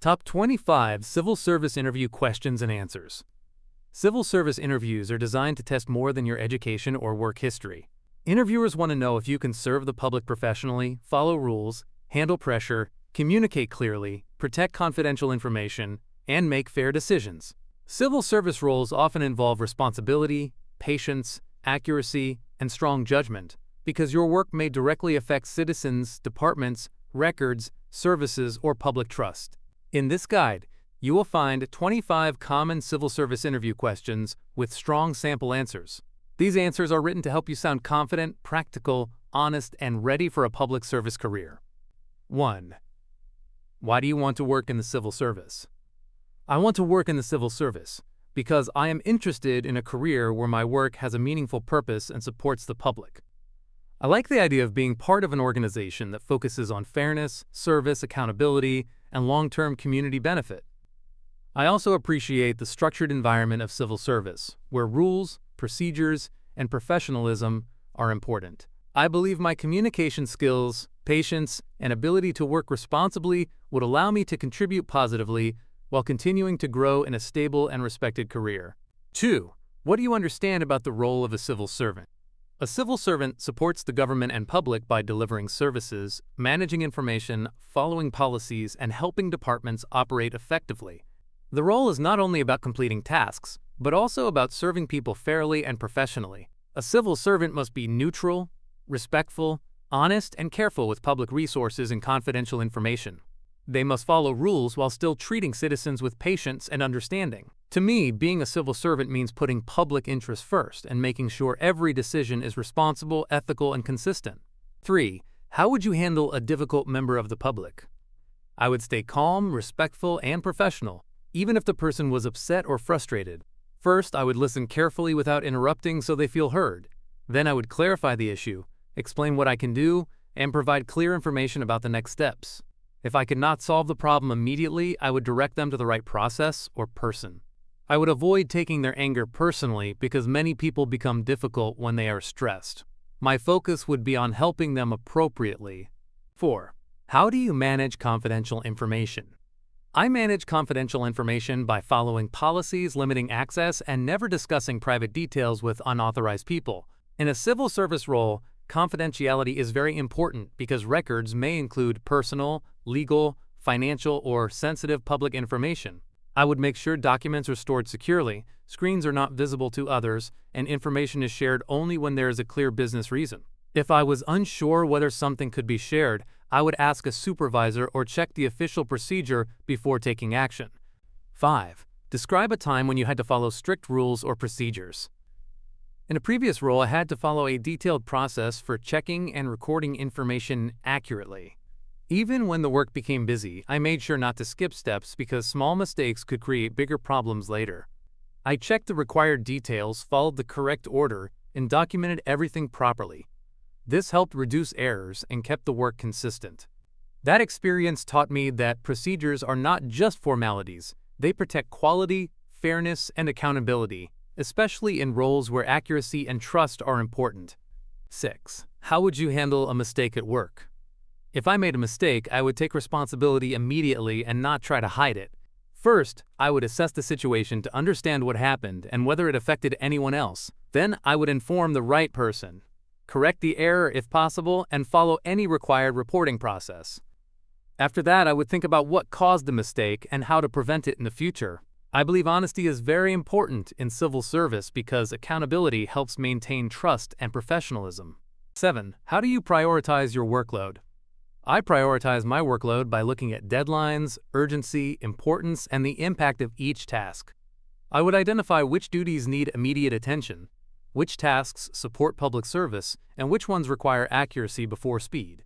Top 25 Civil Service Interview Questions and Answers. Civil service interviews are designed to test more than your education or work history. Interviewers want to know if you can serve the public professionally, follow rules, handle pressure, communicate clearly, protect confidential information, and make fair decisions. Civil service roles often involve responsibility, patience, accuracy, and strong judgment, because your work may directly affect citizens, departments, records, services, or public trust. In this guide, you will find 25 common civil service interview questions with strong sample answers. These answers are written to help you sound confident, practical, honest, and ready for a public service career. 1. Why do you want to work in the civil service? I want to work in the civil service because I am interested in a career where my work has a meaningful purpose and supports the public. I like the idea of being part of an organization that focuses on fairness, service, accountability, and long-term community benefit. I also appreciate the structured environment of civil service, where rules, procedures, and professionalism are important. I believe my communication skills, patience, and ability to work responsibly would allow me to contribute positively while continuing to grow in a stable and respected career. 2. What do you understand about the role of a civil servant? A civil servant supports the government and public by delivering services, managing information, following policies, and helping departments operate effectively. The role is not only about completing tasks, but also about serving people fairly and professionally. A civil servant must be neutral, respectful, honest, and careful with public resources and confidential information. They must follow rules while still treating citizens with patience and understanding. To me, being a civil servant means putting public interest first and making sure every decision is responsible, ethical, and consistent. 3. How would you handle a difficult member of the public? I would stay calm, respectful, and professional, even if the person was upset or frustrated. First, I would listen carefully without interrupting so they feel heard. Then I would clarify the issue, explain what I can do, and provide clear information about the next steps. If I could not solve the problem immediately, I would direct them to the right process or person. I would avoid taking their anger personally because many people become difficult when they are stressed. My focus would be on helping them appropriately. 4. How do you manage confidential information? I manage confidential information by following policies limiting access and never discussing private details with unauthorized people. In a civil service role, confidentiality is very important because records may include personal, legal, financial, or sensitive public information. I would make sure documents are stored securely, screens are not visible to others, and information is shared only when there is a clear business reason. If I was unsure whether something could be shared, I would ask a supervisor or check the official procedure before taking action. 5. Describe a time when you had to follow strict rules or procedures. In a previous role, I had to follow a detailed process for checking and recording information accurately. Even when the work became busy, I made sure not to skip steps because small mistakes could create bigger problems later. I checked the required details, followed the correct order, and documented everything properly. This helped reduce errors and kept the work consistent. That experience taught me that procedures are not just formalities. They protect quality, fairness, and accountability, especially in roles where accuracy and trust are important. 6. How would you handle a mistake at work? If I made a mistake, I would take responsibility immediately and not try to hide it. First, I would assess the situation to understand what happened and whether it affected anyone else. Then I would inform the right person, correct the error if possible, and follow any required reporting process. After that, I would think about what caused the mistake and how to prevent it in the future. I believe honesty is very important in civil service because accountability helps maintain trust and professionalism. 7. How do you prioritize your workload? I prioritize my workload by looking at deadlines, urgency, importance, and the impact of each task. I would identify which duties need immediate attention, which tasks support public service, and which ones require accuracy before speed.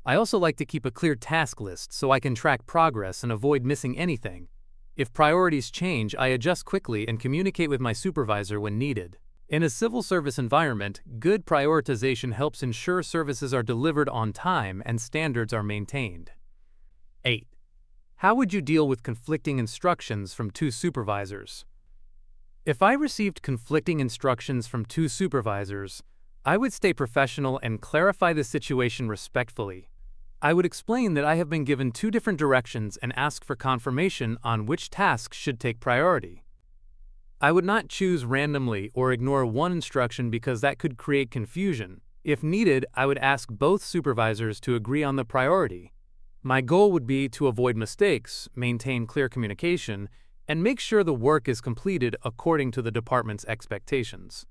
I also like to keep a clear task list so I can track progress and avoid missing anything. If priorities change, I adjust quickly and communicate with my supervisor when needed. In a civil service environment, good prioritization helps ensure services are delivered on time and standards are maintained. 8. How would you deal with conflicting instructions from two supervisors? If I received conflicting instructions from two supervisors, I would stay professional and clarify the situation respectfully. I would explain that I have been given two different directions and ask for confirmation on which tasks should take priority. I would not choose randomly or ignore one instruction because that could create confusion. If needed, I would ask both supervisors to agree on the priority. My goal would be to avoid mistakes, maintain clear communication, and make sure the work is completed according to the department's expectations.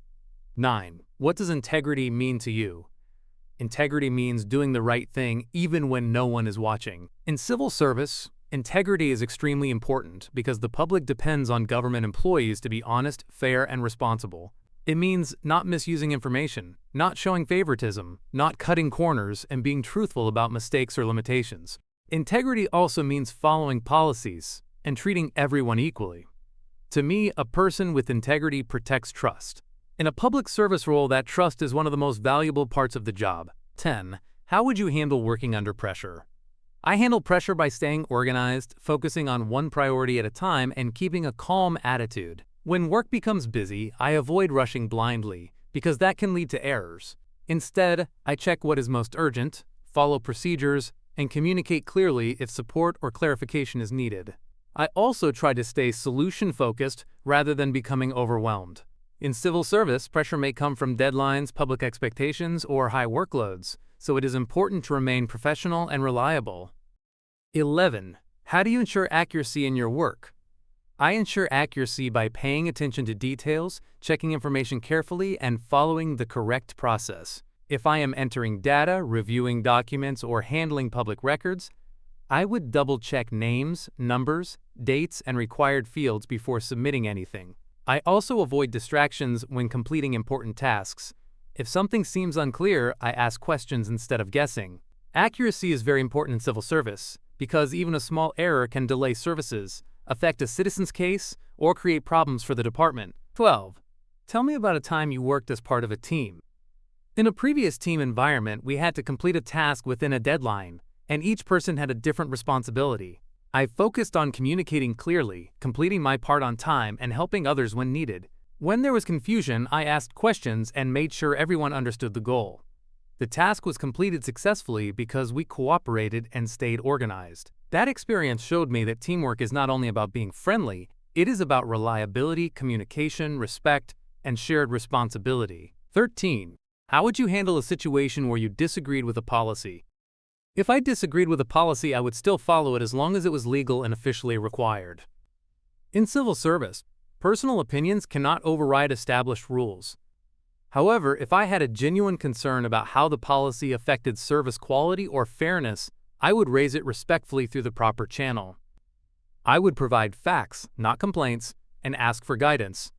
9. What does integrity mean to you? Integrity means doing the right thing even when no one is watching. In civil service, integrity is extremely important because the public depends on government employees to be honest, fair, and responsible. It means not misusing information, not showing favoritism, not cutting corners, and being truthful about mistakes or limitations. Integrity also means following policies and treating everyone equally. To me, a person with integrity protects trust. In a public service role, that trust is one of the most valuable parts of the job. 10. How would you handle working under pressure? I handle pressure by staying organized, focusing on one priority at a time, and keeping a calm attitude. When work becomes busy, I avoid rushing blindly, because that can lead to errors. Instead, I check what is most urgent, follow procedures, and communicate clearly if support or clarification is needed. I also try to stay solution-focused rather than becoming overwhelmed. In civil service, pressure may come from deadlines, public expectations, or high workloads, so it is important to remain professional and reliable. 11. How do you ensure accuracy in your work? I ensure accuracy by paying attention to details, checking information carefully, and following the correct process. If I am entering data, reviewing documents, or handling public records, I would double-check names, numbers, dates, and required fields before submitting anything. I also avoid distractions when completing important tasks. If something seems unclear, I ask questions instead of guessing. Accuracy is very important in civil service because even a small error can delay services, affect a citizen's case, or create problems for the department. 12. Tell me about a time you worked as part of a team. In a previous team environment, we had to complete a task within a deadline, and each person had a different responsibility. I focused on communicating clearly, completing my part on time, and helping others when needed. When there was confusion, I asked questions and made sure everyone understood the goal. The task was completed successfully because we cooperated and stayed organized. That experience showed me that teamwork is not only about being friendly, it is about reliability, communication, respect, and shared responsibility. 13. How would you handle a situation where you disagreed with a policy? If I disagreed with a policy, I would still follow it as long as it was legal and officially required. In civil service, personal opinions cannot override established rules. However, if I had a genuine concern about how the policy affected service quality or fairness, I would raise it respectfully through the proper channel. I would provide facts, not complaints, and ask for guidance.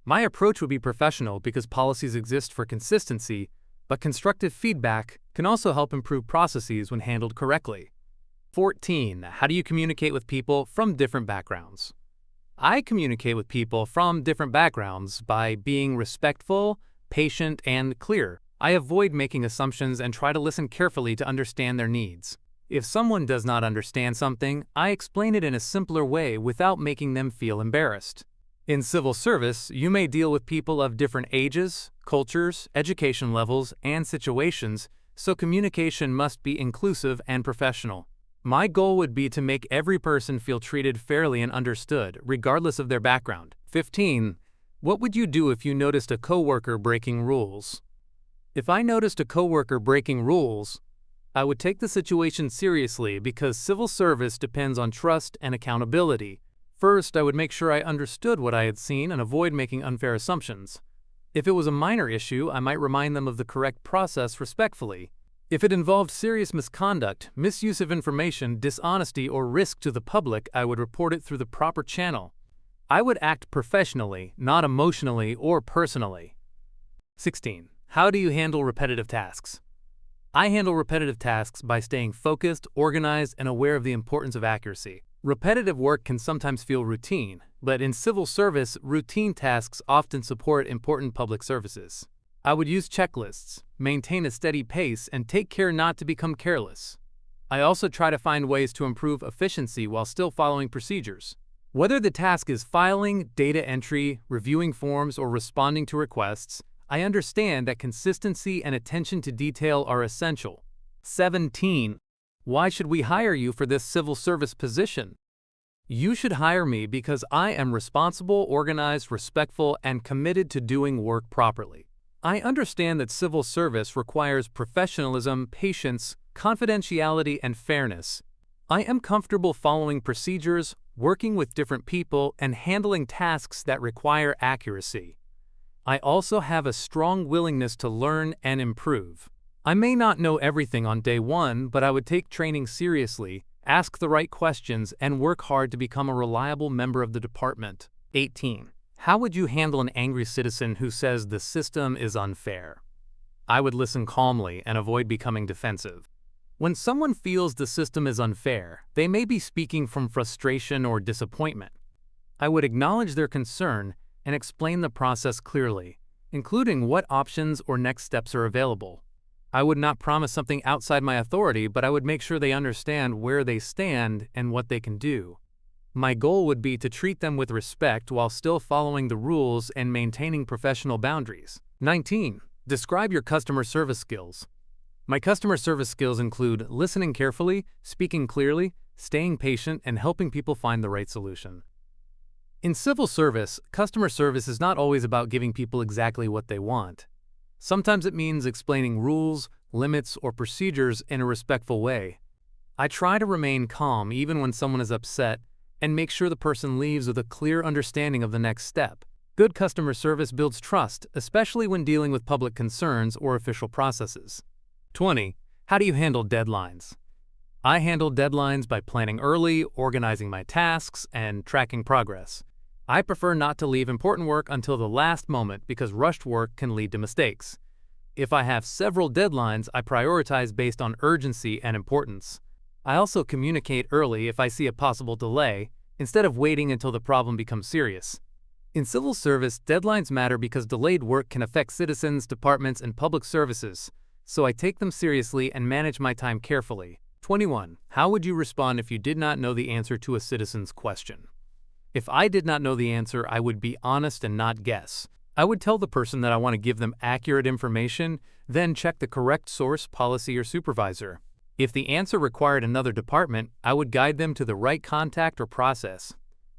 My approach would be professional because policies exist for consistency, but constructive feedback can also help improve processes when handled correctly. 14. How do you communicate with people from different backgrounds? I communicate with people from different backgrounds by being respectful, patient, and clear. I avoid making assumptions and try to listen carefully to understand their needs. If someone does not understand something, I explain it in a simpler way without making them feel embarrassed. In civil service, you may deal with people of different ages, cultures, education levels, and situations, so communication must be inclusive and professional. My goal would be to make every person feel treated fairly and understood, regardless of their background. 15. What would you do if you noticed a coworker breaking rules? If I noticed a coworker breaking rules, I would take the situation seriously because civil service depends on trust and accountability. First, I would make sure I understood what I had seen and avoid making unfair assumptions. If it was a minor issue, I might remind them of the correct process respectfully. If it involved serious misconduct, misuse of information, dishonesty, or risk to the public, I would report it through the proper channel. I would act professionally, not emotionally or personally. 16. How do you handle repetitive tasks? I handle repetitive tasks by staying focused, organized, and aware of the importance of accuracy. Repetitive work can sometimes feel routine, but in civil service, routine tasks often support important public services. I would use checklists, maintain a steady pace, and take care not to become careless. I also try to find ways to improve efficiency while still following procedures. Whether the task is filing, data entry, reviewing forms, or responding to requests, I understand that consistency and attention to detail are essential. 17. Why should we hire you for this civil service position? You should hire me because I am responsible, organized, respectful, and committed to doing work properly. I understand that civil service requires professionalism, patience, confidentiality, and fairness. I am comfortable following procedures, working with different people, and handling tasks that require accuracy. I also have a strong willingness to learn and improve. I may not know everything on day one, but I would take training seriously, ask the right questions, and work hard to become a reliable member of the department. 18. How would you handle an angry citizen who says the system is unfair? I would listen calmly and avoid becoming defensive. When someone feels the system is unfair, they may be speaking from frustration or disappointment. I would acknowledge their concern and explain the process clearly, including what options or next steps are available. I would not promise something outside my authority, but I would make sure they understand where they stand and what they can do. My goal would be to treat them with respect while still following the rules and maintaining professional boundaries. 19. Describe your customer service skills. My customer service skills include listening carefully, speaking clearly, staying patient, and helping people find the right solution. In civil service, customer service is not always about giving people exactly what they want. Sometimes it means explaining rules, limits, or procedures in a respectful way. I try to remain calm even when someone is upset and make sure the person leaves with a clear understanding of the next step. Good customer service builds trust, especially when dealing with public concerns or official processes. 20. How do you handle deadlines? I handle deadlines by planning early, organizing my tasks, and tracking progress. I prefer not to leave important work until the last moment because rushed work can lead to mistakes. If I have several deadlines, I prioritize based on urgency and importance. I also communicate early if I see a possible delay, instead of waiting until the problem becomes serious. In civil service, deadlines matter because delayed work can affect citizens, departments, and public services, so I take them seriously and manage my time carefully. 21. How would you respond if you did not know the answer to a citizen's question? If I did not know the answer, I would be honest and not guess. I would tell the person that I want to give them accurate information, then check the correct source, policy, or supervisor. If the answer required another department, I would guide them to the right contact or process.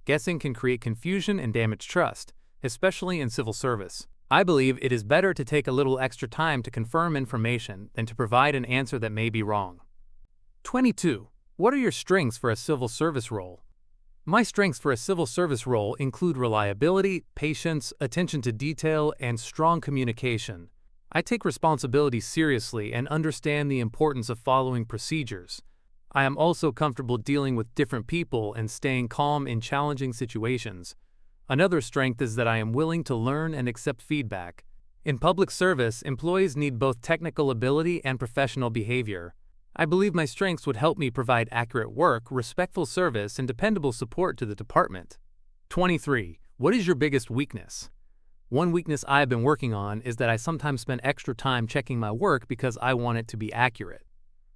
Guessing can create confusion and damage trust, especially in civil service. I believe it is better to take a little extra time to confirm information than to provide an answer that may be wrong. 22. What are your strengths for a civil service role? My strengths for a civil service role include reliability, patience, attention to detail, and strong communication. I take responsibility seriously and understand the importance of following procedures. I am also comfortable dealing with different people and staying calm in challenging situations. Another strength is that I am willing to learn and accept feedback. In public service, employees need both technical ability and professional behavior. I believe my strengths would help me provide accurate work, respectful service, and dependable support to the department. 23. What is your biggest weakness? One weakness I have been working on is that I sometimes spend extra time checking my work because I want it to be accurate.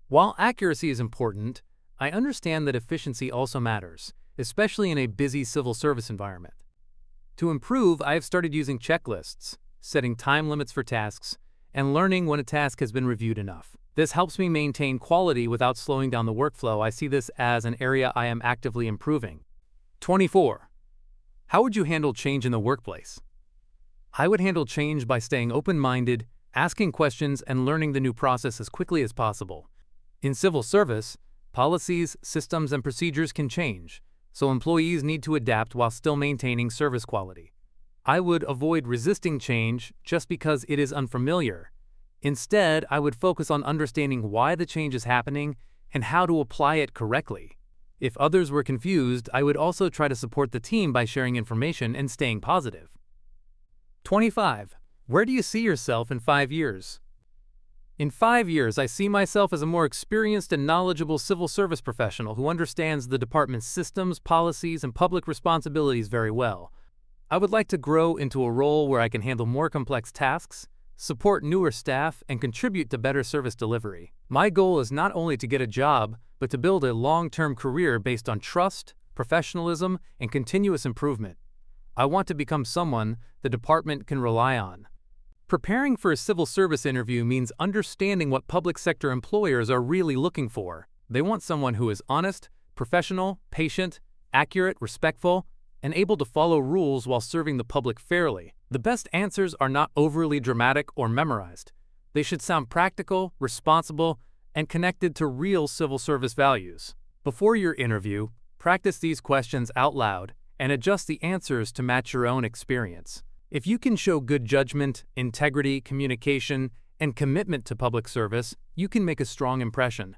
While accuracy is important, I understand that efficiency also matters, especially in a busy civil service environment. To improve, I have started using checklists, setting time limits for tasks, and learning when a task has been reviewed enough. This helps me maintain quality without slowing down the workflow. I see this as an area I am actively improving. 24. How would you handle change in the workplace? I would handle change by staying open-minded, asking questions, and learning the new process as quickly as possible. In civil service, policies, systems, and procedures can change, so employees need to adapt while still maintaining service quality. I would avoid resisting change just because it is unfamiliar. Instead, I would focus on understanding why the change is happening and how to apply it correctly. If others were confused, I would also try to support the team by sharing information and staying positive. 25. Where do you see yourself in 5 years? In 5 years, I see myself as a more experienced and knowledgeable civil service professional who understands the department's systems, policies, and public responsibilities very well. I would like to grow into a role where I can handle more complex tasks, support newer staff, and contribute to better service delivery. My goal is not only to get a job, but to build a long-term career based on trust, professionalism, and continuous improvement. I want to become someone the department can rely on. Preparing for a civil service interview means understanding what public sector employers are really looking for. They want someone who is honest, professional, patient, accurate, respectful, and able to follow rules while serving the public fairly. The best answers are not overly dramatic or memorized. They should sound practical, responsible, and connected to real civil service values. Before your interview, practice these questions out loud and adjust the answers to match your own experience. If you can show good judgment, integrity, communication, and commitment to public service, you can make a strong impression.